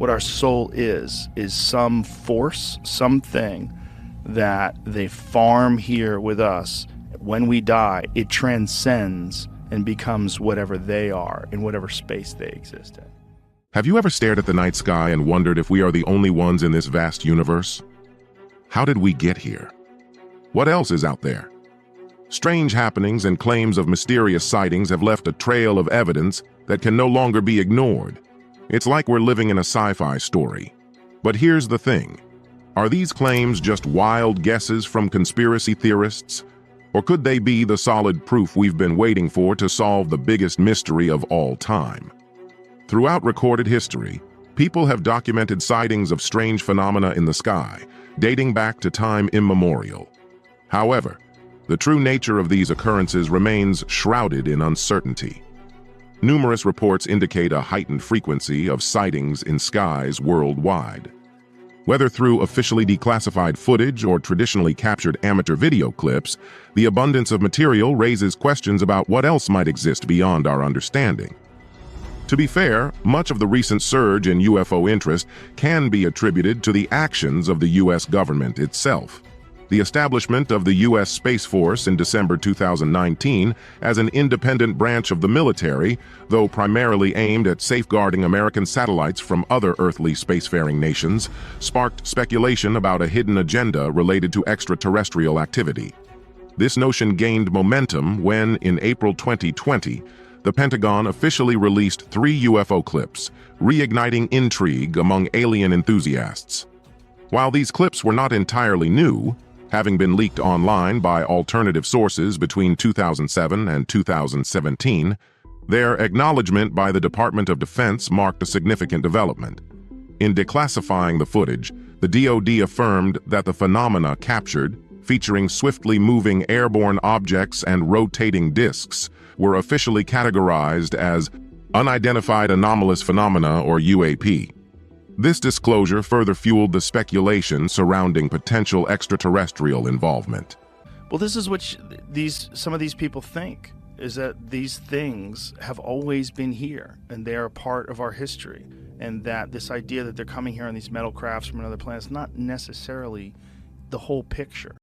what our soul is some force, something that they farm here with us. When we die, it transcends and becomes whatever they are in whatever space they exist in. Have you ever stared at the night sky and wondered if we are the only ones in this vast universe? How did we get here? What else is out there? Strange happenings and claims of mysterious sightings have left a trail of evidence that can no longer be ignored. It's like we're living in a sci-fi story. But here's the thing. Are these claims just wild guesses from conspiracy theorists? Or could they be the solid proof we've been waiting for to solve the biggest mystery of all time? Throughout recorded history, people have documented sightings of strange phenomena in the sky, dating back to time immemorial. However, the true nature of these occurrences remains shrouded in uncertainty. Numerous reports indicate a heightened frequency of sightings in skies worldwide. Whether through officially declassified footage or traditionally captured amateur video clips, the abundance of material raises questions about what else might exist beyond our understanding. To be fair, much of the recent surge in UFO interest can be attributed to the actions of the U.S. government itself. The establishment of the U.S. Space Force in December 2019 as an independent branch of the military, though primarily aimed at safeguarding American satellites from other earthly spacefaring nations, sparked speculation about a hidden agenda related to extraterrestrial activity. This notion gained momentum when, in April 2020, the Pentagon officially released 3 UFO clips, reigniting intrigue among alien enthusiasts. While these clips were not entirely new, having been leaked online by alternative sources between 2007 and 2017, their acknowledgement by the Department of Defense marked a significant development. In declassifying the footage, the DoD affirmed that the phenomena captured, featuring swiftly moving airborne objects and rotating disks, were officially categorized as Unidentified Anomalous Phenomena, or UAP. This disclosure further fueled the speculation surrounding potential extraterrestrial involvement. Well, this is what some of these people think, is that these things have always been here and they are a part of our history, and that this idea that they're coming here on these metal crafts from another planet is not necessarily the whole picture.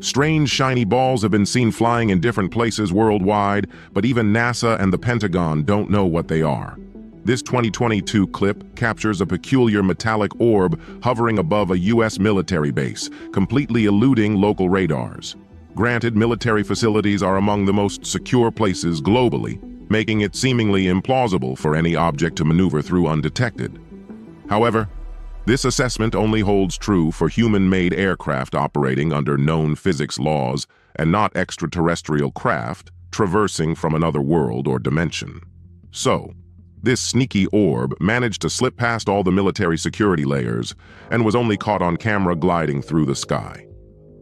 Strange shiny balls have been seen flying in different places worldwide, but even NASA and the Pentagon don't know what they are. This 2022 clip captures a peculiar metallic orb hovering above a U.S. military base, completely eluding local radars. Granted, military facilities are among the most secure places globally, making it seemingly implausible for any object to maneuver through undetected. However, this assessment only holds true for human-made aircraft operating under known physics laws and not extraterrestrial craft traversing from another world or dimension. So, this sneaky orb managed to slip past all the military security layers and was only caught on camera gliding through the sky.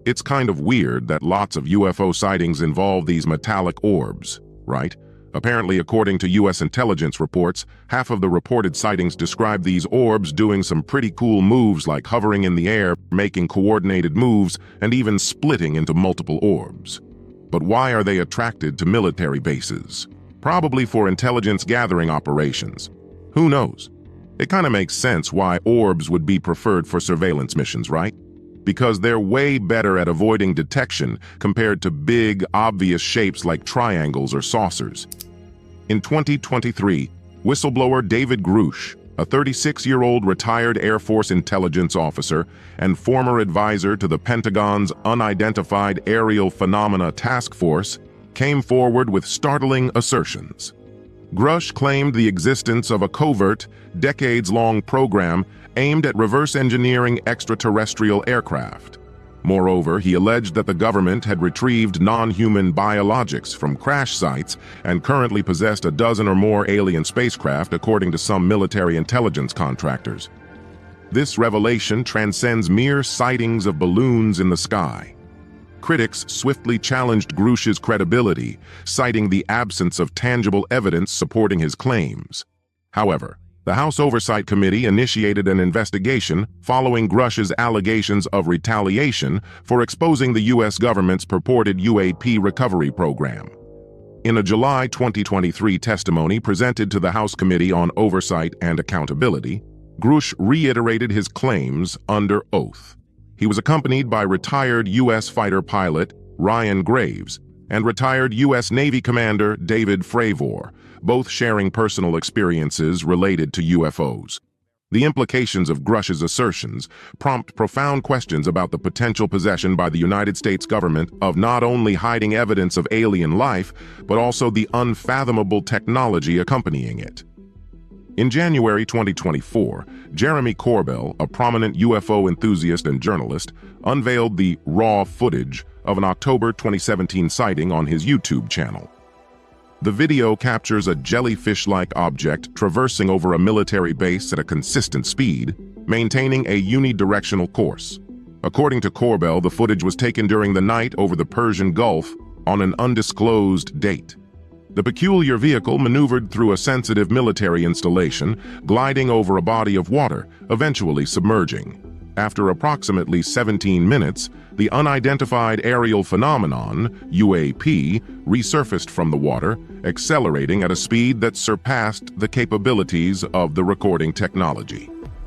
It's kind of weird that lots of UFO sightings involve these metallic orbs, right? Apparently, according to U.S. intelligence reports, half of the reported sightings describe these orbs doing some pretty cool moves like hovering in the air, making coordinated moves, and even splitting into multiple orbs. But why are they attracted to military bases? Probably for intelligence gathering operations. Who knows? It kind of makes sense why orbs would be preferred for surveillance missions, right? Because they're way better at avoiding detection compared to big, obvious shapes like triangles or saucers. In 2023, whistleblower David Grush, a 36-year-old retired Air Force intelligence officer and former advisor to the Pentagon's Unidentified Aerial Phenomena Task Force, came forward with startling assertions. Grush claimed the existence of a covert, decades-long program aimed at reverse engineering extraterrestrial aircraft. Moreover, he alleged that the government had retrieved non-human biologics from crash sites and currently possessed a dozen or more alien spacecraft, according to some military intelligence contractors. This revelation transcends mere sightings of balloons in the sky. Critics swiftly challenged Grush's credibility, citing the absence of tangible evidence supporting his claims. However, the House Oversight Committee initiated an investigation following Grush's allegations of retaliation for exposing the U.S. government's purported UAP recovery program. In a July 2023 testimony presented to the House Committee on Oversight and Accountability, Grush reiterated his claims under oath. He was accompanied by retired U.S. fighter pilot Ryan Graves and retired U.S. Navy Commander David Fravor, both sharing personal experiences related to UFOs. The implications of Grush's assertions prompt profound questions about the potential possession by the United States government of not only hiding evidence of alien life, but also the unfathomable technology accompanying it. In January 2024, Jeremy Corbell, a prominent UFO enthusiast and journalist, unveiled the raw footage of an October 2017 sighting on his YouTube channel. The video captures a jellyfish-like object traversing over a military base at a consistent speed, maintaining a unidirectional course. According to Corbell, the footage was taken during the night over the Persian Gulf on an undisclosed date. The peculiar vehicle maneuvered through a sensitive military installation, gliding over a body of water, eventually submerging. After approximately 17 minutes, the unidentified aerial phenomenon, UAP, resurfaced from the water, accelerating at a speed that surpassed the capabilities of the recording technology.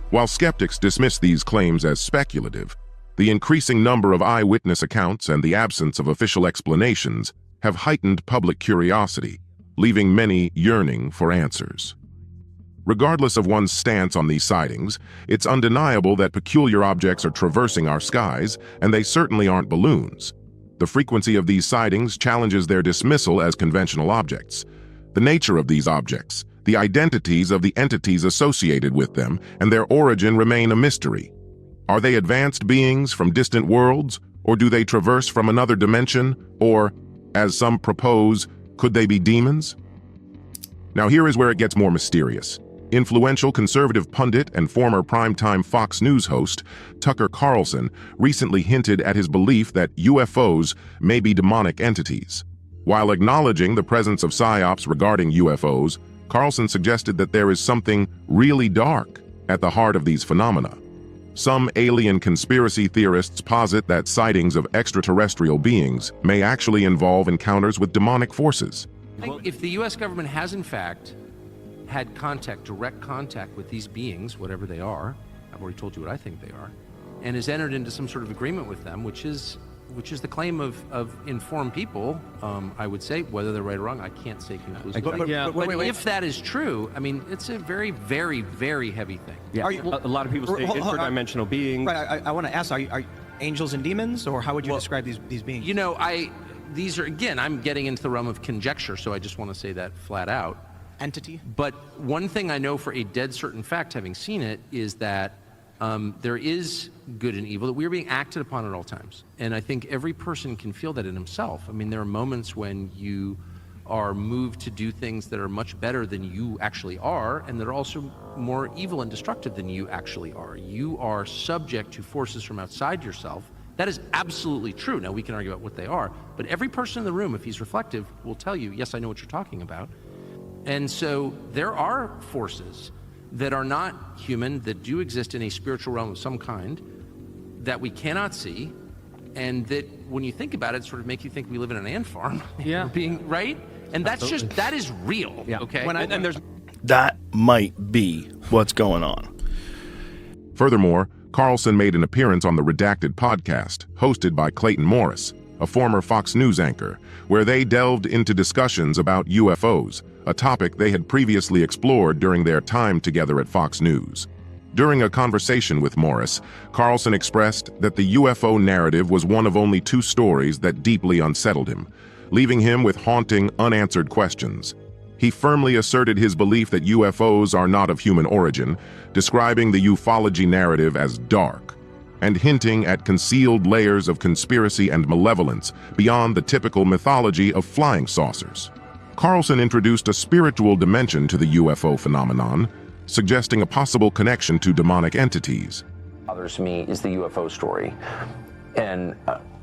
While skeptics dismiss these claims as speculative, the increasing number of eyewitness accounts and the absence of official explanations have heightened public curiosity, leaving many yearning for answers. Regardless of one's stance on these sightings, it's undeniable that peculiar objects are traversing our skies, and they certainly aren't balloons. The frequency of these sightings challenges their dismissal as conventional objects. The nature of these objects, the identities of the entities associated with them, and their origin remain a mystery. Are they advanced beings from distant worlds, or do they traverse from another dimension, or, as some propose, could they be demons? Now here is where it gets more mysterious. Influential conservative pundit and former primetime Fox News host Tucker Carlson recently hinted at his belief that UFOs may be demonic entities. While acknowledging the presence of psyops regarding UFOs, Carlson suggested that there is something really dark at the heart of these phenomena. Some alien conspiracy theorists posit that sightings of extraterrestrial beings may actually involve encounters with demonic forces. If the U.S. government has, in fact, had direct contact with these beings, whatever they are, I've already told you what I think they are, and has entered into some sort of agreement with them, which is the claim of informed people, I would say, whether they're right or wrong, I can't say conclusively. But if that is true, I mean, it's a very, very, very heavy thing. Yeah, a lot of people say interdimensional beings. Right, I want to ask, are angels and demons, or how would you describe these beings? You know, these are, again, I'm getting into the realm of conjecture, so I just want to say that flat out. Entity? But one thing I know for a dead certain fact, having seen it, is that there is good and evil, that we are being acted upon at all times. And I think every person can feel that in himself. I mean, there are moments when you are moved to do things that are much better than you actually are, and that are also more evil and destructive than you actually are. You are subject to forces from outside yourself. That is absolutely true. Now, we can argue about what they are, but every person in the room, if he's reflective, will tell you, yes, I know what you're talking about. And so there are forces that are not human, that do exist in a spiritual realm of some kind, that we cannot see, and that when you think about it, sort of make you think we live in an ant farm. Yeah. Being right? And that's Absolutely. that is real, yeah. Okay? And there's... That might be what's going on. Furthermore, Carlson made an appearance on the Redacted podcast, hosted by Clayton Morris, a former Fox News anchor, where they delved into discussions about UFOs, a topic they had previously explored during their time together at Fox News. During a conversation with Morris, Carlson expressed that the UFO narrative was one of only 2 stories that deeply unsettled him, leaving him with haunting, unanswered questions. He firmly asserted his belief that UFOs are not of human origin, describing the ufology narrative as dark, and hinting at concealed layers of conspiracy and malevolence beyond the typical mythology of flying saucers. Carlson introduced a spiritual dimension to the UFO phenomenon, suggesting a possible connection to demonic entities. What bothers me is the UFO story. And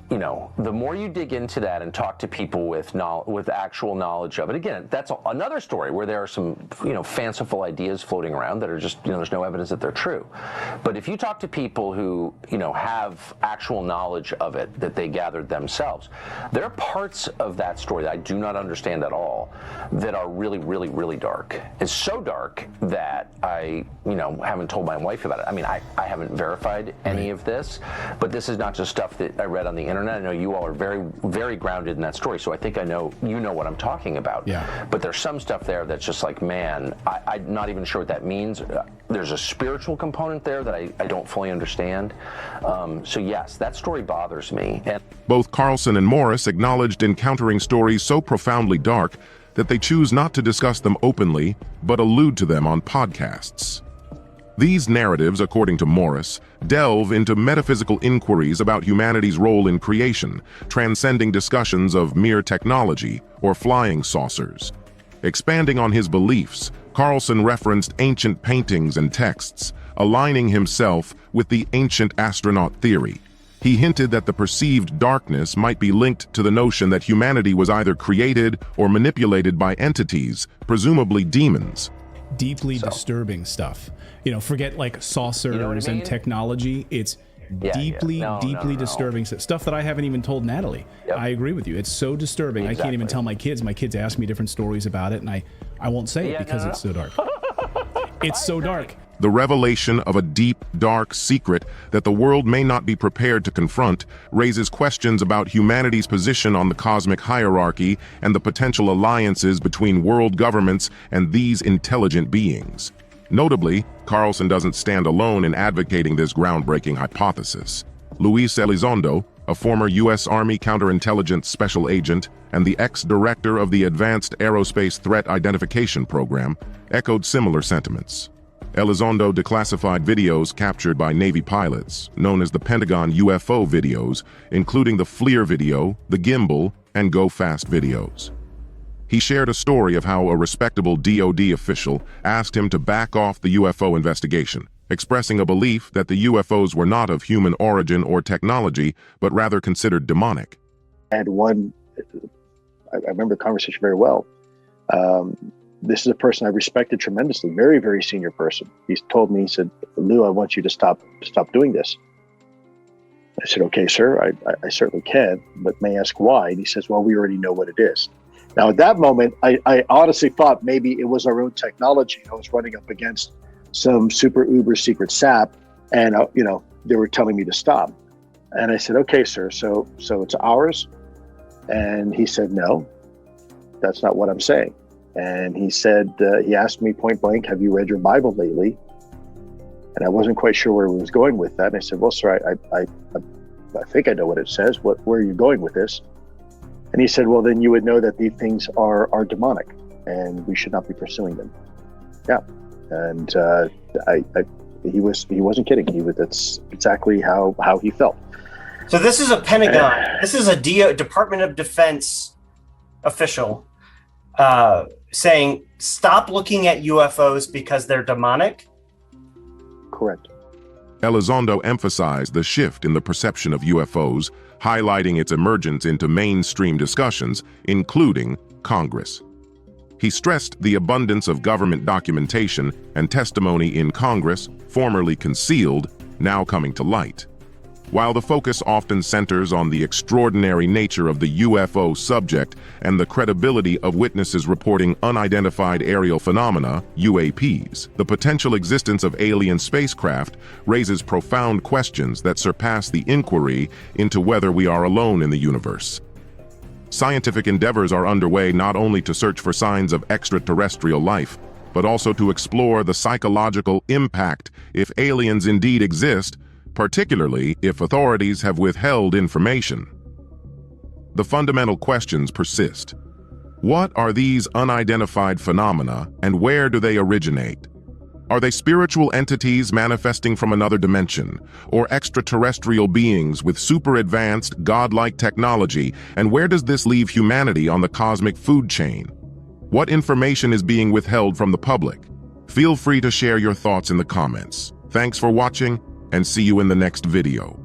the more you dig into that and talk to people with actual knowledge of it, again, that's another story where there are some, fanciful ideas floating around that are just, there's no evidence that they're true. But if you talk to people who, have actual knowledge of it that they gathered themselves, there are parts of that story that I do not understand at all that are really, really, really dark. It's so dark that I, haven't told my wife about it. I mean, I haven't verified any of this, but this is not just stuff that I read on the internet. I know you all are very, very grounded in that story, so I think I know what I'm talking about. Yeah. But there's some stuff there that's just like, man, I'm not even sure what that means. There's a spiritual component there that I don't fully understand. So yes, that story bothers me. And Both Carlson and Morris acknowledged encountering stories so profoundly dark that they choose not to discuss them openly, but allude to them on podcasts. These narratives, according to Morris, delve into metaphysical inquiries about humanity's role in creation, transcending discussions of mere technology or flying saucers. Expanding on his beliefs, Carlson referenced ancient paintings and texts, aligning himself with the ancient astronaut theory. He hinted that the perceived darkness might be linked to the notion that humanity was either created or manipulated by entities, presumably demons. Deeply disturbing stuff. Forget like saucers and technology. It's deeply disturbing stuff that I haven't even told Natalie. Yep. I agree with you. It's so disturbing. Exactly. I can't even tell my kids. My kids ask me different stories about it, and I won't say it because it's so dark. It's so dark. The revelation of a deep, dark secret that the world may not be prepared to confront raises questions about humanity's position on the cosmic hierarchy and the potential alliances between world governments and these intelligent beings. Notably, Carlson doesn't stand alone in advocating this groundbreaking hypothesis. Luis Elizondo, a former U.S. Army counterintelligence special agent and the ex-director of the Advanced Aerospace Threat Identification Program, echoed similar sentiments. Elizondo declassified videos captured by Navy pilots, known as the Pentagon UFO videos, including the FLIR video, the Gimbal, and Go Fast videos. He shared a story of how a respectable DoD official asked him to back off the UFO investigation, expressing a belief that the UFOs were not of human origin or technology, but rather considered demonic. I remember the conversation very well. This is a person I respected tremendously, very, very senior person. He told me, he said, "Lou, I want you to stop doing this." I said, "Okay, sir, I certainly can, but may I ask why?" And he says, "Well, we already know what it is." Now, at that moment, I honestly thought maybe it was our own technology. I was running up against some super uber secret sap, and they were telling me to stop. And I said, "Okay, sir, so it's ours?" And he said, "No, that's not what I'm saying." And he said, he asked me point blank, "Have you read your Bible lately?" And I wasn't quite sure where he was going with that. And I said, "Well, sir, I think I know what it says. Where are you going with this?" And he said, "Well, then you would know that these things are demonic and we should not be pursuing them." Yeah. And he wasn't kidding. That's exactly how he felt. So this is a Pentagon. This is a Department of Defense official saying, "Stop looking at UFOs because they're demonic." Correct. Elizondo emphasized the shift in the perception of UFOs, highlighting its emergence into mainstream discussions, including Congress. He stressed the abundance of government documentation and testimony in Congress, formerly concealed, now coming to light. While the focus often centers on the extraordinary nature of the UFO subject and the credibility of witnesses reporting unidentified aerial phenomena, UAPs, the potential existence of alien spacecraft raises profound questions that surpass the inquiry into whether we are alone in the universe. Scientific endeavors are underway not only to search for signs of extraterrestrial life, but also to explore the psychological impact if aliens indeed exist, particularly if authorities have withheld information. The fundamental questions persist. What are these unidentified phenomena, and where do they originate? Are they spiritual entities manifesting from another dimension, or extraterrestrial beings with super-advanced, godlike technology, and where does this leave humanity on the cosmic food chain? What information is being withheld from the public? Feel free to share your thoughts in the comments. Thanks for watching, and see you in the next video.